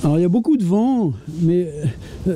Alors il y a beaucoup de vent, mais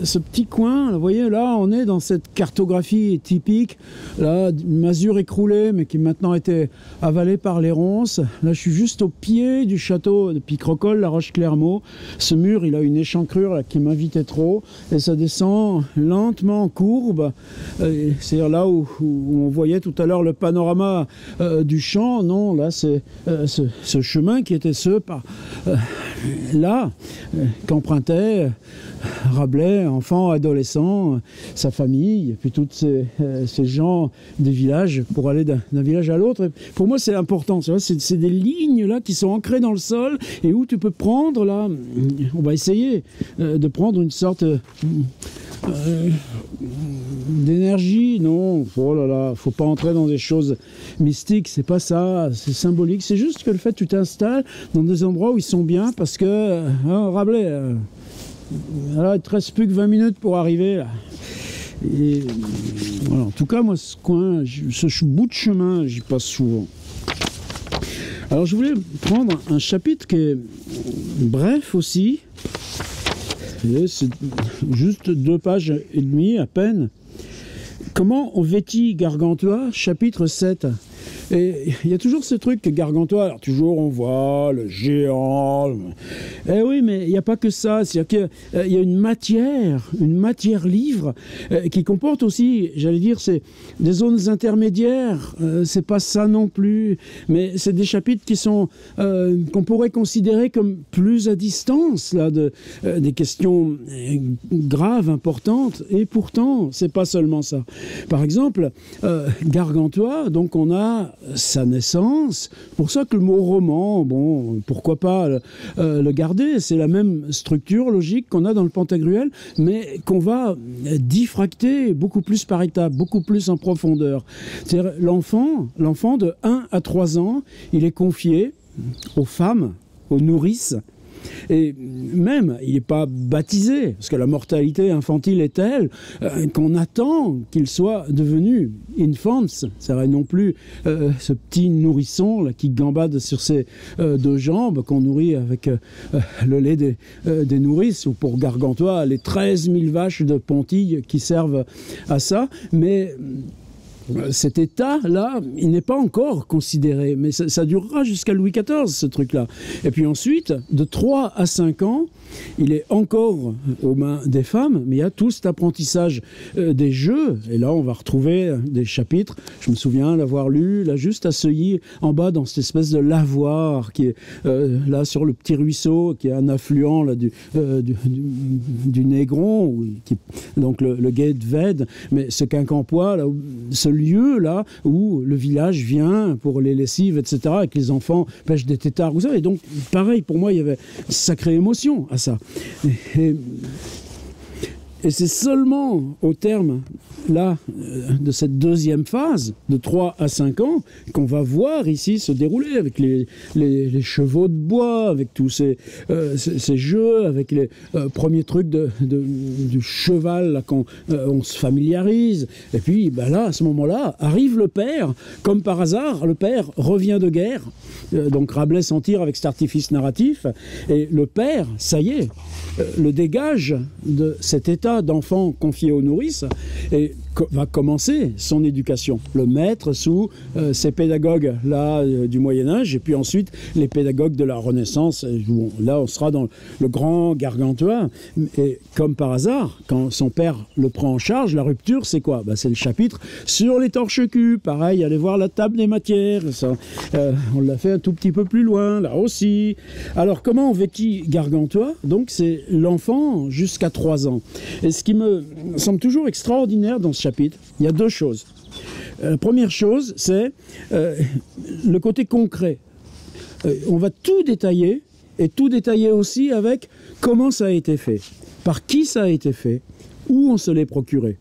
ce petit coin, vous voyez, là on est dans cette cartographie typique, là, une masure écroulée, mais qui maintenant a été avalée par les ronces. Là je suis juste au pied du château de Picrocole, la Roche-Clermault. Ce mur, il a une échancrure là, qui m'invitait trop, et ça descend lentement en courbe. C'est-à-dire là où on voyait tout à l'heure le panorama du champ, non, là c'est ce chemin qui était par là, qu'empruntait Rabelais, enfant, adolescent, sa famille, et puis tous ces gens des villages pour aller d'un village à l'autre. Pour moi, c'est important. C'est des lignes là qui sont ancrées dans le sol et où tu peux prendre là. On va essayer de prendre une sorte d'énergie. Non, oh là là, faut pas entrer dans des choses mystiques. C'est pas ça. C'est symbolique. C'est juste que le fait que tu t'installes dans des endroits où ils sont bien parce que Rabelais. Là, il te reste plus que 20 minutes pour arriver là. Et voilà, en tout cas, moi, ce coin, ce bout de chemin, j'y passe souvent. Alors, je voulais prendre un chapitre qui est bref aussi. C'est juste 2 pages et demie à peine. Comment on vêtit Gargantua, chapitre 7. Et il y a toujours ce truc que Gargantua, alors toujours on voit le géant. Eh oui, mais il n'y a pas que ça. C'est-à-dire qu'il y a une matière livre qui comporte aussi, j'allais dire, c'est des zones intermédiaires. C'est pas ça non plus. Mais c'est des chapitres qui sont qu'on pourrait considérer comme plus à distance là, des questions graves, importantes. Et pourtant, c'est pas seulement ça. Par exemple, Gargantua, donc on a sa naissance. Pour ça que le mot roman, bon, pourquoi pas le garder, c'est la même structure logique qu'on a dans le Pantagruel, mais qu'on va diffracter beaucoup plus par étapes, beaucoup plus en profondeur. C'est-à-dire l'enfant de 1 à 3 ans, il est confié aux femmes, aux nourrices. Et même, il n'est pas baptisé, parce que la mortalité infantile est telle qu'on attend qu'il soit devenu infants, c'est-à-dire non plus ce petit nourrisson là, qui gambade sur ses 2 jambes, qu'on nourrit avec le lait des nourrices, ou pour Gargantua, les 13 000 vaches de Pontilles qui servent à ça, mais cet état-là, il n'est pas encore considéré, mais ça durera jusqu'à Louis XIV, ce truc-là. Et puis ensuite, de 3 à 5 ans, il est encore aux mains des femmes, mais il y a tout cet apprentissage des jeux. Et là, on va retrouver des chapitres. Je me souviens l'avoir lu, là, juste à Seuilly, en bas, dans cette espèce de lavoir qui est là sur le petit ruisseau, qui est un affluent là, du Négron, donc le gué de Vède, mais ce quincampoix, là, ce lieu-là où le village vient pour les lessives, etc., et que les enfants pêchent des têtards, vous savez. Et donc, pareil, pour moi, il y avait une sacrée émotion à ça. Et c'est seulement au terme là, de cette deuxième phase, de 3 à 5 ans, qu'on va voir ici se dérouler avec les chevaux de bois, avec tous ces jeux, avec les premiers trucs du cheval là, qu'on on se familiarise. Et puis ben là, à ce moment-là, arrive le père, comme par hasard, le père revient de guerre. Donc Rabelais s'en tire avec cet artifice narratif, et le père, ça y est, le dégage de cet état d'enfant confié aux nourrices et va commencer son éducation. Le maître sous ces pédagogues là du Moyen-Âge, et puis ensuite les pédagogues de la Renaissance. Là, on sera dans le grand Gargantua. Et comme par hasard, quand son père le prend en charge, la rupture, c'est quoi? C'est le chapitre sur les torches-culs. Pareil, allez voir la table des matières. Ça, on l'a fait un tout petit peu plus loin, là aussi. Alors, comment on vêtit Gargantua? Donc, c'est l'enfant jusqu'à 3 ans. Et ce qui me semble toujours extraordinaire dans ce chapitre, il y a 2 choses. La première chose, c'est le côté concret. On va tout détailler, et tout détailler aussi avec comment ça a été fait, par qui ça a été fait, où on se l'est procuré.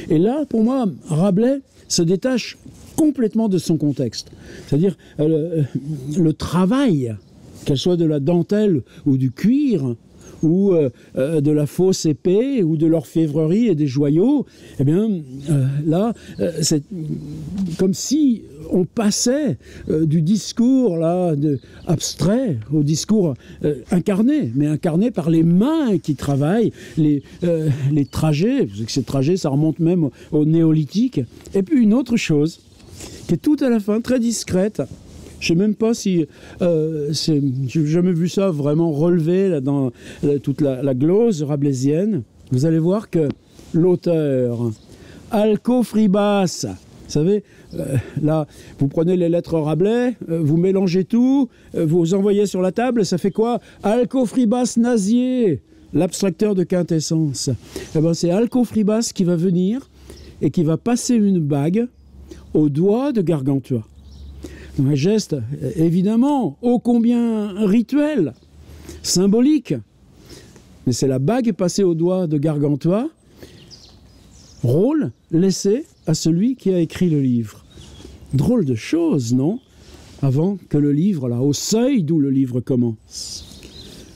Et là, pour moi, Rabelais se détache complètement de son contexte. C'est-à-dire le travail, qu'elle soit de la dentelle ou du cuir, ou de la fausse épée, ou de l'orfèvrerie et des joyaux, eh bien, là, c'est comme si on passait du discours là, abstrait au discours incarné, mais incarné par les mains qui travaillent, les trajets, parce que ces trajets, ça remonte même au néolithique. Et puis une autre chose, qui est tout à la fin, très discrète. Je ne sais même pas si... j'ai jamais vu ça vraiment relevé là, dans toute la glose rabelaisienne. Vous allez voir que l'auteur, Alcofribas, vous savez, là, vous prenez les lettres Rabelais, vous mélangez tout, vous envoyez sur la table, ça fait quoi? Alcofribas Nazier, l'abstracteur de quintessence. Eh ben, c'est Alcofribas qui va venir et qui va passer une bague au doigt de Gargantua. Un geste, évidemment, ô combien rituel, symbolique. Mais c'est la bague passée au doigt de Gargantua, rôle laissé à celui qui a écrit le livre. Drôle de chose, non? Avant que le livre, là, au seuil d'où le livre commence.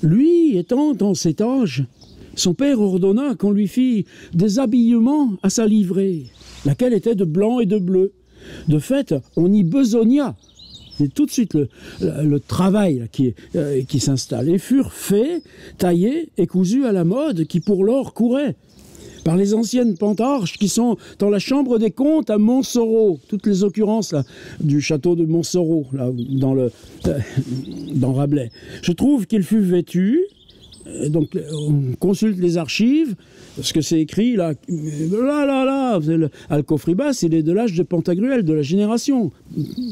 Lui, étant en cet âge, son père ordonna qu'on lui fît des habillements à sa livrée, laquelle était de blanc et de bleu. De fait, on y besogna. C'est tout de suite le travail là, qui s'installe. Et furent faits, taillés et cousus à la mode qui pour lors courait par les anciennes pantarches qui sont dans la chambre des comptes à Montsoreau. Toutes les occurrences là, du château de Montsoreau, là, dans Rabelais. Je trouve qu'il fut vêtu. Donc on consulte les archives, parce que c'est écrit là, Alcofribas, il est de l'âge de Pantagruel, de la génération.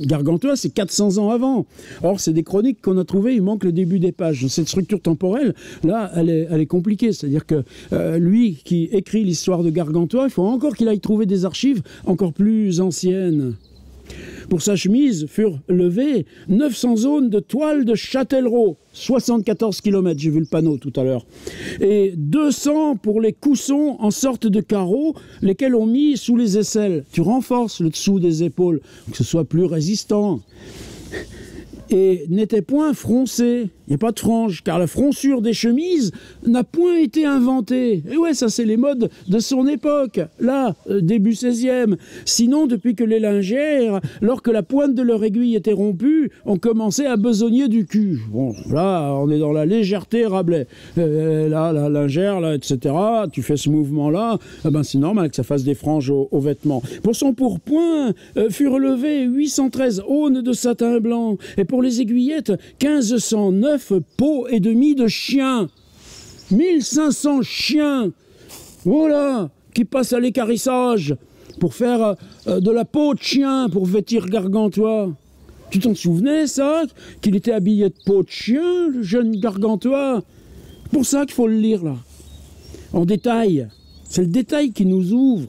Gargantua, c'est 400 ans avant. Or, c'est des chroniques qu'on a trouvées, il manque le début des pages. Cette structure temporelle, là, elle est compliquée. C'est-à-dire que lui qui écrit l'histoire de Gargantua, il faut encore qu'il aille trouver des archives encore plus anciennes. Pour sa chemise furent levées 900 zones de toile de Châtellerault, 74 km, j'ai vu le panneau tout à l'heure, et 200 pour les coussons en sorte de carreaux, lesquels on mis sous les aisselles. Tu renforces le dessous des épaules, pour que ce soit plus résistant. Et n'était point froncé. Il n'y a pas de frange, car la froncure des chemises n'a point été inventée. Et ouais, ça c'est les modes de son époque, là, début 16e. Sinon, depuis que les lingères, lorsque la pointe de leur aiguille était rompue, ont commencé à besogner du cul. Bon, là, on est dans la légèreté Rabelais. Là, la lingère, là, etc., tu fais ce mouvement-là, eh ben, c'est normal que ça fasse des franges aux vêtements. Pour son pourpoint, furent levées 813 aunes de satin blanc, et pour les aiguillettes, 1509 peaux et demi de chiens. 1500 chiens, voilà, qui passent à l'équarrissage pour faire de la peau de chien pour vêtir Gargantua. Tu t'en souvenais, ça? Qu'il était habillé de peau de chien, le jeune Gargantua? C'est pour ça qu'il faut le lire, là. En détail. C'est le détail qui nous ouvre.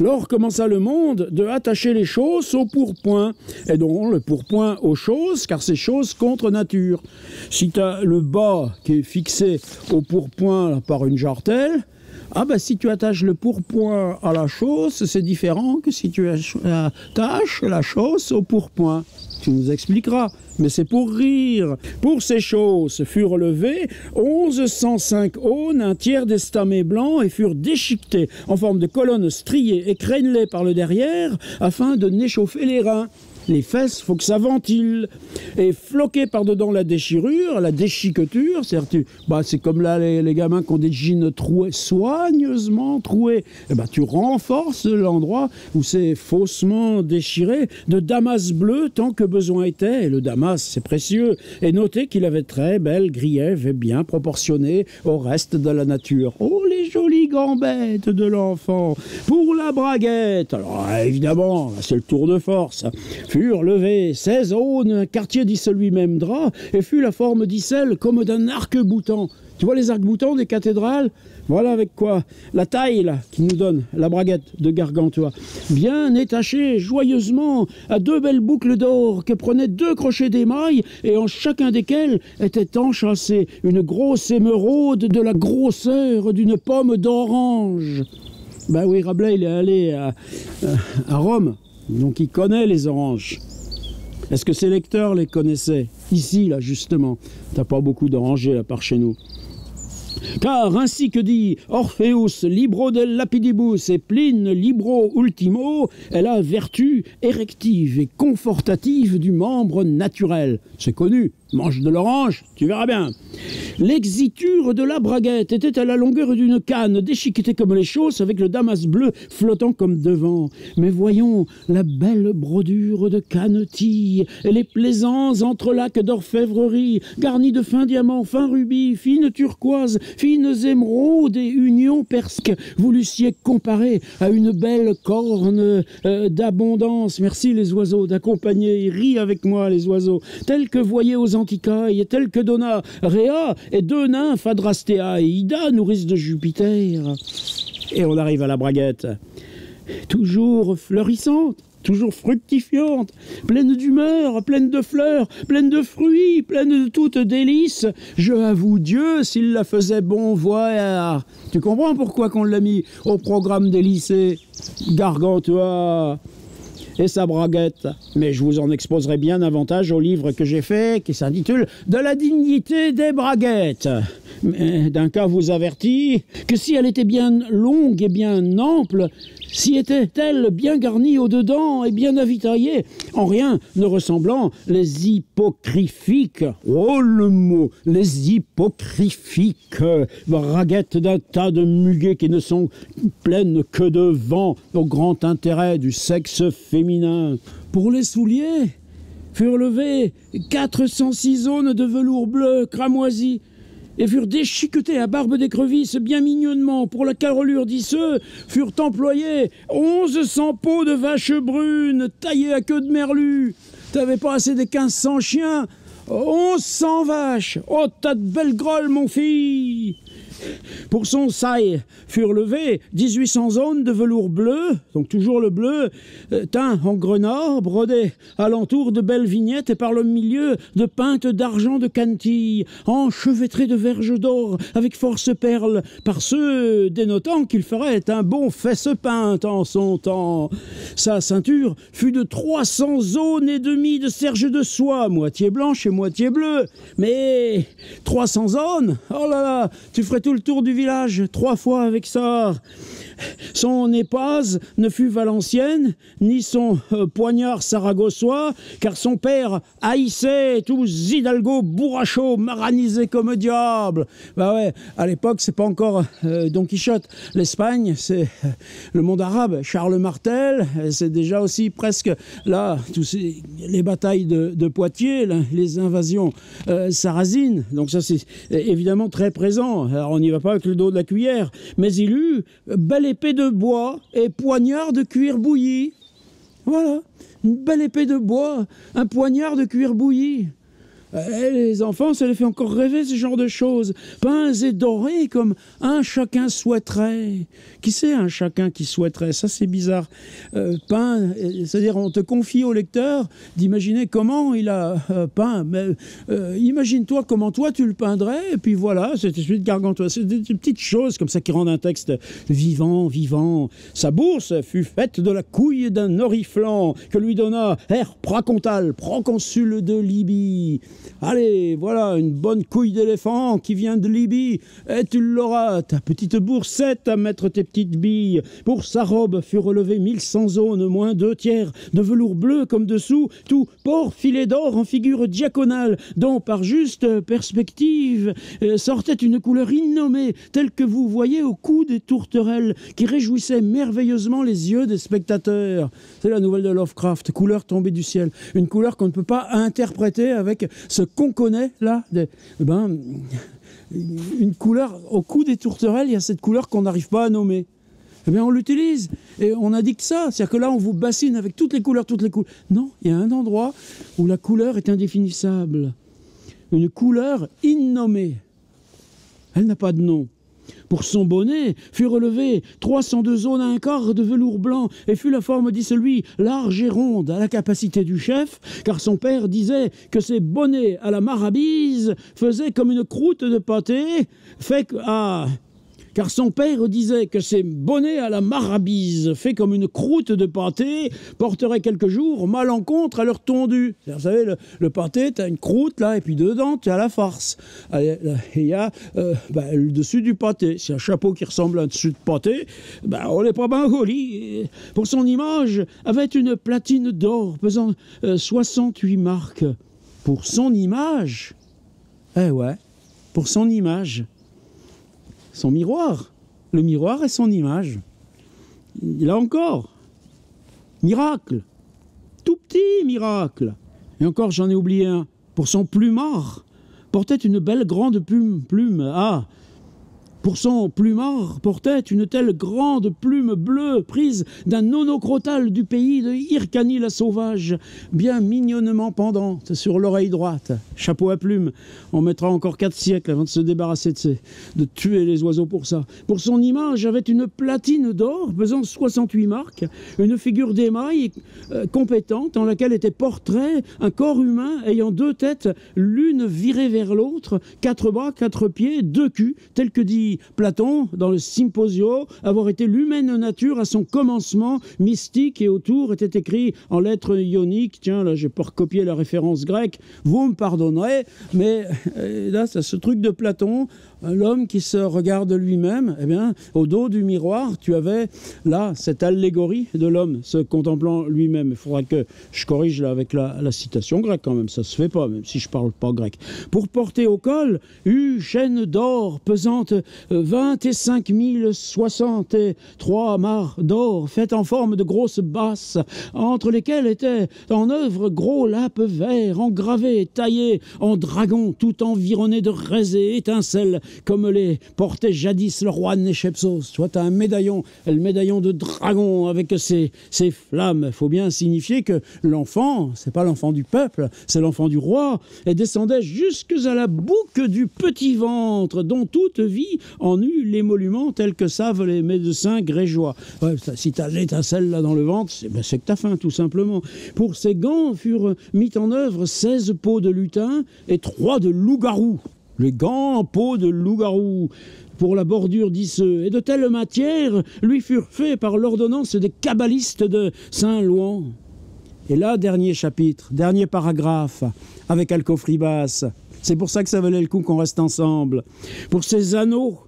Lors commença le monde de attacher les choses au pourpoint, et donc le pourpoint aux choses, car c'est chose contre nature. Si tu as le bas qui est fixé au pourpoint là, par une jartelle, ah ben si tu attaches le pourpoint à la chose, c'est différent que si tu attaches la chose au pourpoint. Tu nous expliqueras, mais c'est pour rire. Pour ces choses furent levées 1105 aunes, un tiers d'estamé blanc, et furent déchiquetées en forme de colonnes striées et crénelées par le derrière, afin de n'échauffer les reins. Les fesses, faut que ça ventile. Et floqué par-dedans la déchirure, la déchiqueture, c'est comme là les gamins qui ont des jeans troués, soigneusement troués. Et tu renforces l'endroit où c'est faussement déchiré de damas bleu tant que besoin était. Et le damas, c'est précieux. Et notez qu'il avait très belle griève et bien proportionnée au reste de la nature. Oh, les jolies gambettes de l'enfant. Pour la braguette, alors évidemment, c'est le tour de force. Furent levés 16 aunes, un quartier dit lui-même drap, et fut la forme d'icelle comme d'un arc-boutant. Tu vois les arcs-boutants des cathédrales? Voilà avec quoi la taille là, qui nous donne la braguette de Gargantua. Bien étachée joyeusement à 2 belles boucles d'or que prenaient 2 crochets d'émail, et en chacun desquels était enchâssée une grosse émeraude de la grosseur d'une pomme d'orange. Ben oui, Rabelais, il est allé à Rome. Donc il connaît les oranges. Est-ce que ses lecteurs les connaissaient? Ici, là, justement. T'as pas beaucoup d'orangers, là, par chez nous. Car ainsi que dit Orpheus, libro del lapidibus et Pline, libro ultimo, est la vertu érective et confortative du membre naturel. C'est connu. Mange de l'orange, tu verras bien. L'exiture de la braguette était à la longueur d'une canne, déchiquetée comme les chausses, avec le damas bleu flottant comme devant. Mais voyons la belle brodure de canetille, et les plaisants entrelacs d'orfèvrerie, garnis de fins diamants, fins rubis, fines turquoises, fines émeraudes et unions persques. Vous l'eussiez comparé à une belle corne d'abondance. Merci les oiseaux d'accompagner, ris avec moi les oiseaux, tels que voyez aux Anticailles, tel que donna Rhea et deux nymphes Adrastea et Ida, nourrices de Jupiter. Et on arrive à la braguette, toujours fleurissante, toujours fructifiante, pleine d'humeur, pleine de fleurs, pleine de fruits, pleine de toutes délices. Je avoue Dieu s'il la faisait bon voir. Tu comprends pourquoi qu'on l'a mis au programme des lycées? Gargantua et sa braguette. Mais je vous en exposerai bien davantage au livre que j'ai fait, qui s'intitule « De la dignité des braguettes ». Mais d'un cas vous avertis que si elle était bien longue et bien ample, si était-elle bien garnie au-dedans et bien avitaillée, en rien ne ressemblant les hypocrifiques, oh le mot, les hypocrifiques, braguettes d'un tas de muguets qui ne sont pleines que de vent au grand intérêt du sexe féminin. Pour les souliers furent levées 406 aunes de velours bleu cramoisi, et furent déchiquetés à barbe d'écrevisse bien mignonnement. Pour la carrelure d'Isseux furent employés 1100 peaux de vaches brunes taillées à queue de merlu. T'avais pas assez des 1500 chiens? 1100 vaches. Oh, t'as de belles grolles, mon fils. Pour son saille furent levées 1800 zones de velours bleu, donc toujours le bleu, teint en grenat, brodé alentour de belles vignettes et par le milieu de peintes d'argent de Cantilly, enchevêtrées de verges d'or avec force perles, par ceux dénotant qu'il ferait un bon fesse-peinte en son temps. Sa ceinture fut de 300 zones et demie de serge de soie, moitié blanche et moitié bleue. Mais 300 zones, oh là là, tu ferais tout le tour du village 3 fois avec ça. Son épaze ne fut valencienne, ni son poignard saragossois, car son père haïssait tous Hidalgo bourrachos, maranisés comme diable. Bah ouais, à l'époque, c'est pas encore Don Quichotte. L'Espagne, c'est le monde arabe. Charles Martel, c'est déjà aussi presque là, les batailles de Poitiers, là, les invasions sarrasines. Donc ça, c'est évidemment très présent. Alors on n'y va pas avec le dos de la cuillère, mais il eut belle épée de bois et poignard de cuir bouilli. Voilà, une belle épée de bois, un poignard de cuir bouilli. Et les enfants, ça les fait encore rêver, ce genre de choses. Peints et dorés comme un chacun souhaiterait. Qui c'est un chacun qui souhaiterait? Ça, c'est bizarre. Peint, c'est-à-dire on te confie au lecteur d'imaginer comment il a peint. Mais imagine-toi comment toi tu le peindrais, et puis voilà, c'est celui de Gargantua. C'est des petites choses comme ça qui rendent un texte vivant, vivant. Sa bourse fut faite de la couille d'un oriflamme que lui donna R. Pracontal, proconsul de Libye. Allez, voilà, une bonne couille d'éléphant qui vient de Libye, et tu l'auras, ta petite boursette à mettre tes petites billes. Pour sa robe fut relevé 1100 zones, moins 2/3 de velours bleu comme dessous, tout port filet d'or en figure diaconale, dont par juste perspective sortait une couleur innommée, telle que vous voyez au cou des tourterelles, qui réjouissait merveilleusement les yeux des spectateurs. C'est la nouvelle de Lovecraft, couleur tombée du ciel, une couleur qu'on ne peut pas interpréter avec ce qu'on connaît là, une couleur au cou des tourterelles, il y a cette couleur qu'on n'arrive pas à nommer. Eh bien on l'utilise et on indique ça, c'est-à-dire que là on vous bassine avec toutes les couleurs. Non, il y a un endroit où la couleur est indéfinissable, une couleur innommée. Elle n'a pas de nom. Pour son bonnet fut relevé 302 zones à un quart de velours blanc et fut la forme, dit celui, large et ronde à la capacité du chef, car son père disait que ses bonnets à la marabise faisaient comme une croûte de pâté, fait que... Ah, car son père disait que ces bonnets à la marabise, faits comme une croûte de pâté, porteraient quelques jours malencontre à leur tondu. Vous savez, le pâté, tu as une croûte là, et puis dedans, tu as la farce. Et il y a le dessus du pâté. C'est un chapeau qui ressemble à un dessus de pâté, on n'est pas bien joli. Pour son image, avait une platine d'or pesant 68 marques. Pour son image, pour son image. Son miroir. Le miroir est son image. Là encore, miracle. Tout petit miracle. Et encore, j'en ai oublié un. Pour son plumard, portait une belle grande plume. Ah, pour son plumard, portait une telle grande plume bleue prise d'un nonocrotal du pays de Hyrcanie la sauvage, bien mignonnement pendante sur l'oreille droite. Chapeau à plume, on mettra encore 4 siècles avant de se débarrasser de tuer les oiseaux pour ça. Pour son image avait une platine d'or pesant 68 marques, une figure d'émail compétente en laquelle était portrait un corps humain ayant 2 têtes, l'une virée vers l'autre, 4 bras, 4 pieds, 2 culs, tel que dit Platon, dans le Symposio, avoir été l'humaine nature à son commencement mystique, et autour était écrit en lettres ioniques, tiens, là, j'ai pas recopié la référence grecque, vous me pardonnerez, mais là, c'est ce truc de Platon, l'homme qui se regarde lui-même, eh bien, au dos du miroir, tu avais là cette allégorie de l'homme se contemplant lui-même. Il faudra que je corrige là avec la citation grecque quand même, ça se fait pas, même si je parle pas grec. Pour porter au col, une chaîne d'or pesante 25 063 mares d'or, faites en forme de grosses basses, entre lesquelles étaient en œuvre gros lapes verts, engravés, taillés en dragon, tout environnés de raisés, étincelles, comme les portait jadis le roi Néchepsos. Tu vois, tu as un médaillon, le médaillon de dragon avec ses flammes. Il faut bien signifier que l'enfant, c'est pas l'enfant du peuple, c'est l'enfant du roi, et descendait jusque à la bouque du petit ventre, dont toute vie en eut l'émolument tel que savent les médecins grégeois. Ouais, si tu as l'étincelle là dans le ventre, c'est que tu as faim, tout simplement. Pour ces gants furent mis en œuvre 16 peaux de lutin et 3 de loup-garou. Les gants en peau de loup-garou pour la bordure d'Isseux, et de telle matière lui furent faits par l'ordonnance des kabbalistes de Saint-Louan. Et là, dernier chapitre, dernier paragraphe, avec Alcofribas. C'est pour ça que ça valait le coup qu'on reste ensemble. Pour ces anneaux,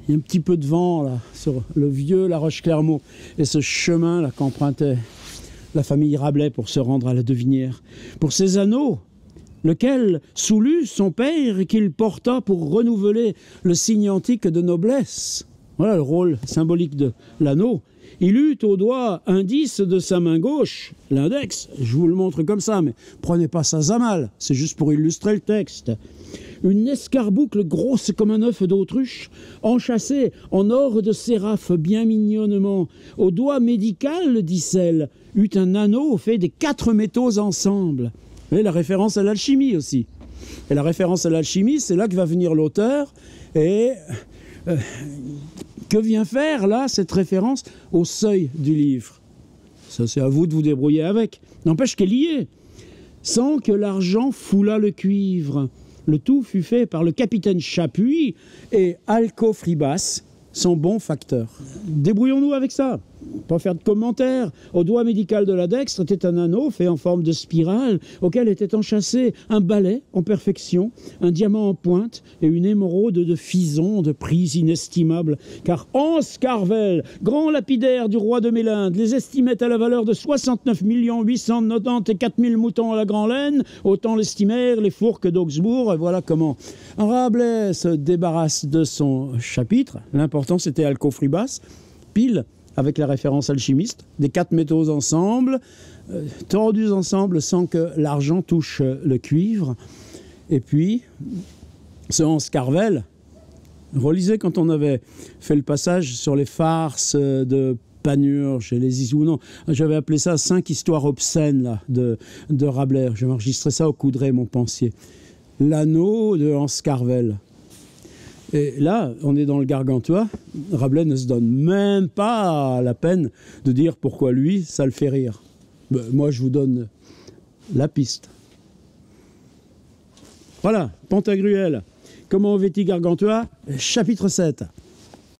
il y a un petit peu de vent là, sur le vieux La Roche-Clermault, et ce chemin là qu'empruntait la famille Rabelais pour se rendre à la Devinière. Pour ces anneaux, lequel soulut son père et qu'il porta pour renouveler le signe antique de noblesse. Voilà le rôle symbolique de l'anneau. Il eut au doigt indice de sa main gauche, l'index, je vous le montre comme ça, mais prenez pas ça à mal, c'est juste pour illustrer le texte. Une escarboucle grosse comme un œuf d'autruche, enchâssée en or de séraphe bien mignonnement. Au doigt médical, dit-elle, eut un anneau fait des 4 métaux ensemble. Et la référence à l'alchimie aussi. Et la référence à l'alchimie, c'est là que va venir l'auteur. Et que vient faire là cette référence au seuil du livre? Ça, c'est à vous de vous débrouiller avec. N'empêche qu'elle y est. Sans que l'argent foulât le cuivre. Le tout fut fait par le capitaine Chapuis et Alcofribas, son bon facteur. Débrouillons-nous avec ça. Pas faire de commentaires. Au doigt médical de la dextre était un anneau fait en forme de spirale, auquel était enchâssé un balai en perfection, un diamant en pointe et une émeraude de Fison de prix inestimable. Car Hans Carvel, grand lapidaire du roi de Mélinde, les estimait à la valeur de 69 894 000 moutons à la grand laine, autant l'estimèrent les fourques d'Augsbourg. Et voilà comment Rabelais se débarrasse de son chapitre. L'important, c'était Alcofribas, pile avec la référence alchimiste, des 4 métaux ensemble, tordus ensemble sans que l'argent touche le cuivre. Et puis, ce Hans Carvel, relisez quand on avait fait le passage sur les farces de Panurge et les Isounon. J'avais appelé ça 5 histoires obscènes là, de Rabelais. J'avais enregistré ça au Coudray, mon pensier. L'anneau de Hans Carvel. Et là, on est dans le Gargantua. Rabelais ne se donne même pas la peine de dire pourquoi lui, ça le fait rire. Moi, je vous donne la piste. Voilà, Pantagruel. Comment on vêtit Gargantua? Chapitre 7.